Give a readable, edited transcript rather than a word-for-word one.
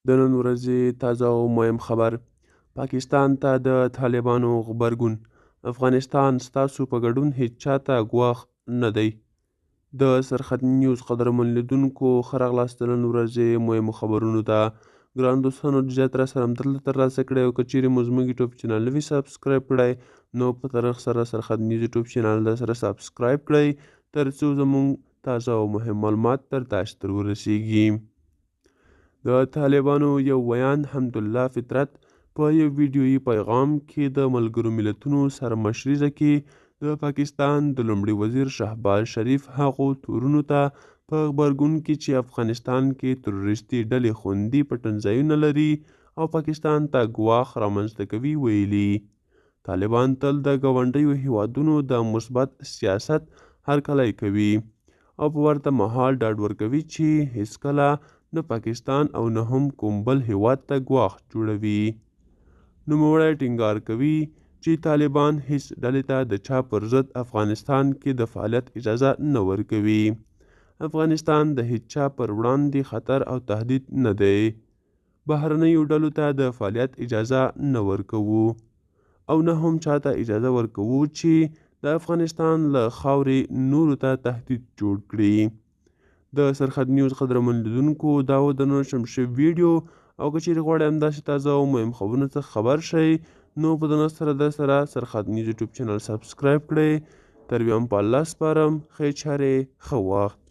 د نن ورځې تازه او مهم خبر: پاکستان ته د طالبانو غبرګون: افغانستان ستاسو په ګډون هیڅ چاته ګواښ نه دی. د سرحد نیوز قدرمن لیدونکو ښه راغلاست د نن ورځې مهمو خبرونو ته. ګران دوستانو ډېر را سره همدلته ترلاسه کړی او که چیرې مو زموږ یوټیوب چینل نه وي سبسکرایب کړی نو په طریق سره سرحد نیوز یوټیوب چینل در سره سبسکرایب کړئ تر څو زموږ تازه او مهم معلومات تر تاسو ته ورسیږي. د طالبانو یو ویان حمدالله فطرت په یو ویډیویي پیغام کې د ملګرو ملتونو سرمشریزه کې د پاکستان د لومړي وزیر شهباز شریف هغو تورونو ته په غبرګون کې چې افغانستان کې تروریستي ډلې خوندي پټنځایونه لري او پاکستان ته ګواښ رامنځته کوي ویلي. طالبان تل د ګاونډیو هیوادونو د مثبت سیاست هرکلی کوي او په ورته مهال ډاډ ورکوي چې هیڅکله نه پاکستان او نه هم کوم بل هیواد ته ګواښ جوړوي. نوموړی ټینګار کوي چې طالبان هیڅ ډلې ته د چا پر ضد افغانستان کې د فعالیت اجازه نه ورکوي. افغانستان د هیڅ چا پر وړاندې خطر او تهدید نه دی. بهرنیو ډلو ته د فعالیت اجازه نه ورکوو او نه هم چاته اجازه ورکوو چې د افغانستان له خاورې نورو ته تهدید جوړ کړي. د سرحد نیوز قدرمن لیدونکو دا و د نن شم شوي ویډیو او که چیرې غواړئ همداسې تازه او مهم خبرونو څخه خبر شئ نو په دې سره د سره سرحد نیوز یوټیوب چینل سبسکرایب کړئ. تر بیا هم په الله سپارم. ښې چارې ښه وخت.